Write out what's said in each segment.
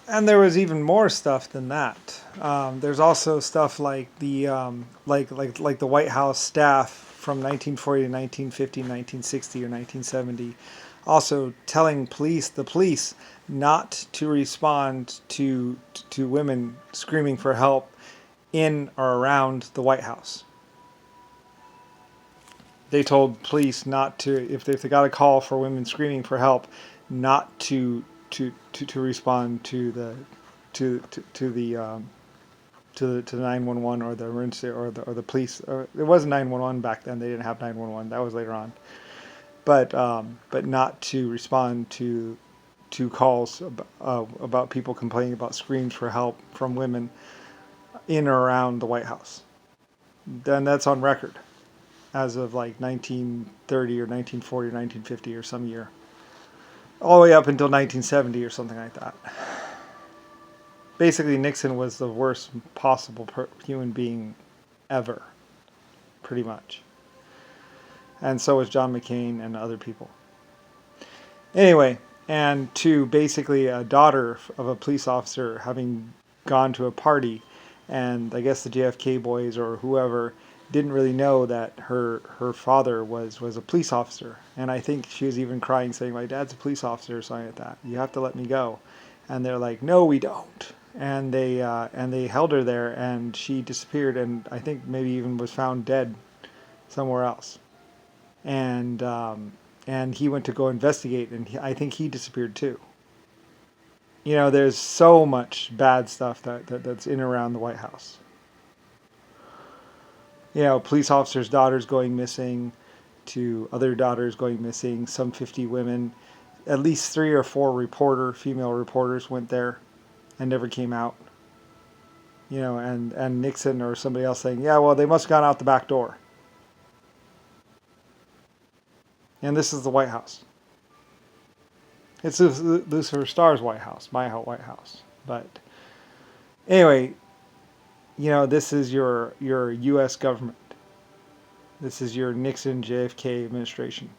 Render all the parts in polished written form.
And there was even more stuff than that. There's also stuff like the like the White House staff from 1940 to 1950, 1960, or 1970, also telling the police not to respond to women screaming for help in or around the White House. They told police not to, if they got a call for women screaming for help, not to respond to the to the 911 or the emergency or the police. Or it wasn't 911 back then. They didn't have 911. That was later on. But not to respond to calls about people complaining about screams for help from women in or around the White House. Then that's on record as of like 1930 or 1940 or 1950 or some year, all the way up until 1970 or something like that. Basically, Nixon was the worst possible human being ever, pretty much. And so was John McCain and other people. Anyway, and to basically a daughter of a police officer having gone to a party, and I guess the JFK boys or whoever didn't really know that her father was a police officer. And I think she was even crying, saying, "My dad's a police officer," or something like that. "You have to let me go." And they're like, "No, we don't." And they held her there, and she disappeared, and I think maybe even was found dead somewhere else. And and he went to go investigate, and I think he disappeared too. You know, there's so much bad stuff that's in and around the White House. You know, police officers' daughters going missing, to other daughters going missing, some 50 women. At least 3 or 4 female reporters went there and never came out. You know, and Nixon or somebody else saying, "Yeah, well, they must have gone out the back door." And this is the White House. It's Lucifer Starr's White House, my White House. But anyway, you know, this is your U.S. government. This is your Nixon JFK administration.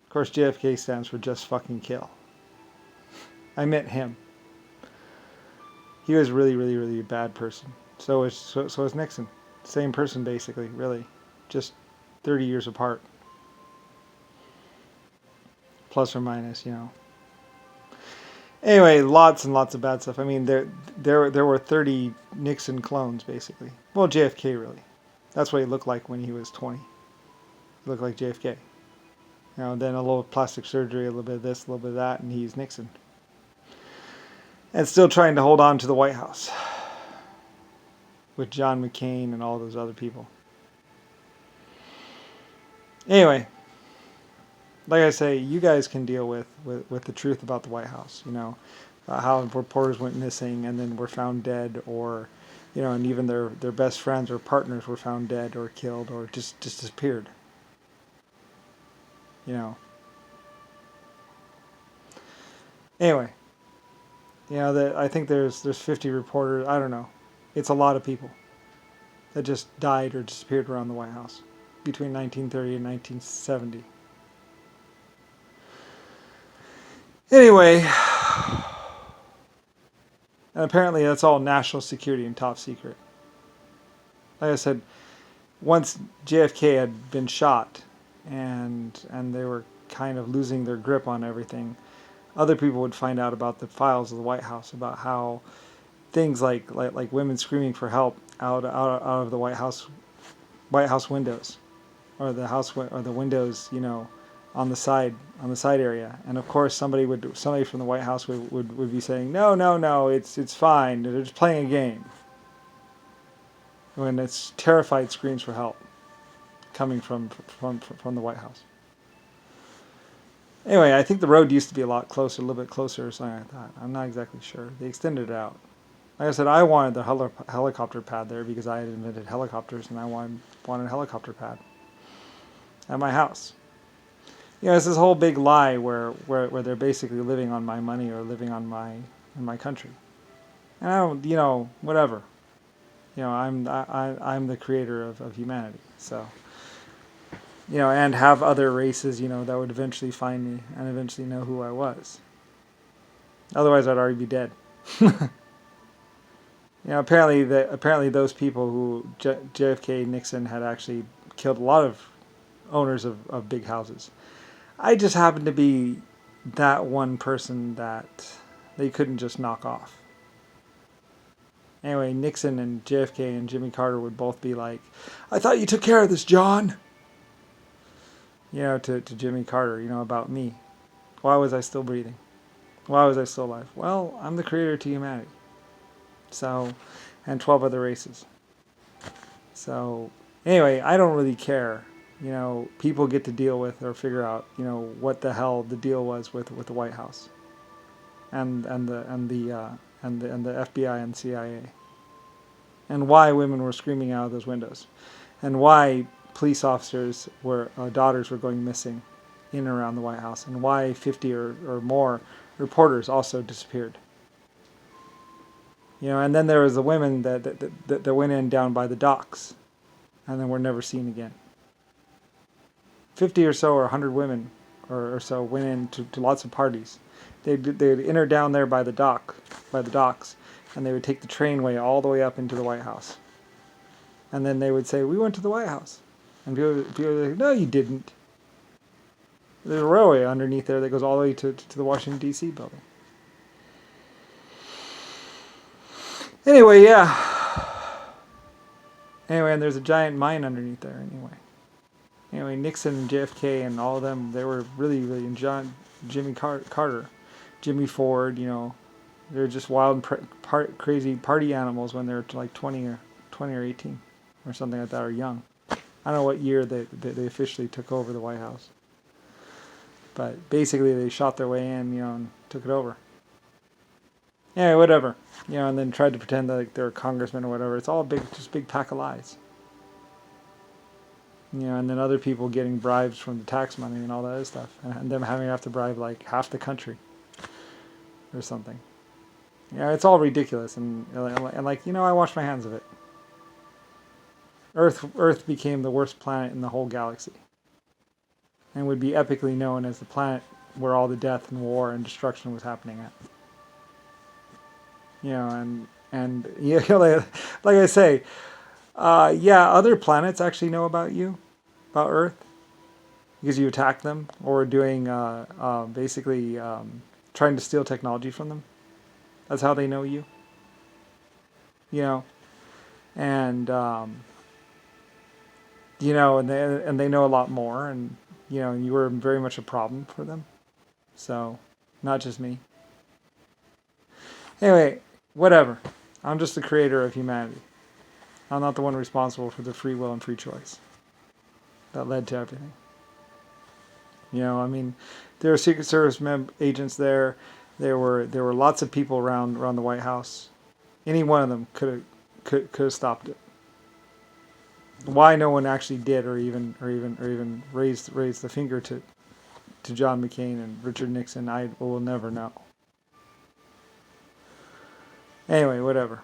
Of course, JFK stands for just fucking kill. I met him. He was really, really, really a bad person. So is Nixon. Same person, basically, really. Just 30 years apart. Plus or minus, you know. Anyway, lots and lots of bad stuff. I mean, there were 30 Nixon clones, basically. Well, JFK, really. That's what he looked like when he was 20. He looked like JFK. You know, then a little plastic surgery, a little bit of this, a little bit of that, and he's Nixon. And still trying to hold on to the White House with John McCain and all those other people. Anyway, like I say, you guys can deal with the truth about the White House. You know, how reporters went missing and then were found dead, or, you know, and even their best friends or partners were found dead or killed or just disappeared. You know. Anyway, you know, I think there's 50 reporters. I don't know. It's a lot of people that just died or disappeared around the White House between 1930 and 1970. Anyway, and apparently that's all national security and top secret. Like I said, once JFK had been shot and they were kind of losing their grip on everything, other people would find out about the files of the White House, about how things like women screaming for help out of the White House windows, or the windows, you know, on the side area. And of course somebody from the White House would be saying, no, it's fine, they're just playing a game, when it's terrified screams for help coming from the White House. Anyway, I think the road used to be a little bit closer or something like that. I'm not exactly sure. They extended it out. Like I said, I wanted the helicopter pad there because I had invented helicopters, and I wanted a helicopter pad at my house. You know, it's this whole big lie where they're basically living on my money or living on in my country. And I don't, you know, whatever. You know, I'm the creator of humanity, so, you know, and have other races, you know, that would eventually find me and eventually know who I was. Otherwise, I'd already be dead. Apparently those people who JFK, Nixon had actually killed a lot of owners of big houses. I just happened to be that one person that they couldn't just knock off. Anyway, Nixon and JFK and Jimmy Carter would both be like, "I thought you took care of this, John." To Jimmy Carter, about me. Why was I still breathing? Why was I still alive? Well, I'm the creator to humanity. So, and 12 other races. So, anyway, I don't really care. People get to deal with or figure out, what the hell the deal was with the White House, and the FBI and CIA, and why women were screaming out of those windows, and why police officers daughters were going missing in and around the White House, and why 50 or more reporters also disappeared. And then there was the women that went in down by the docks, and then were never seen again. 50 or so or 100 women or so went in to lots of parties. They'd enter down there by the docks, and they would take the trainway all the way up into the White House. And then they would say, "We went to the White House." And people were like, "No, you didn't. There's a railway underneath there that goes all the way to the Washington, D.C. building." Anyway, and there's a giant mine underneath there anyway. Nixon and JFK and all of them, they were really, really, and Jimmy Carter, Jimmy Ford, they're just wild and crazy party animals when they're like 20 or 18 or something like that, or young. I don't know what year they officially took over the White House. But basically they shot their way in, and took it over. Anyway, whatever. And then tried to pretend that they're a congressman or whatever. It's all just big pack of lies. And then other people getting bribes from the tax money and all that other stuff. And them having to have to bribe like half the country or something. It's all ridiculous. And I wash my hands of it. Earth became the worst planet in the whole galaxy. And would be epically known as the planet where all the death and war and destruction was happening at. Like I say, other planets actually know about you, about Earth, because you attacked them or doing basically trying to steal technology from them. That's how they know you. And and they know a lot more, and you were very much a problem for them. So, not just me. Anyway, whatever. I'm just the creator of humanity. I'm not the one responsible for the free will and free choice that led to everything. There were Secret Service agents there. There were lots of people around the White House. Any one of them could have stopped it. Why no one actually did, or even raised the finger to John McCain and Richard Nixon, I will never know. Anyway, whatever.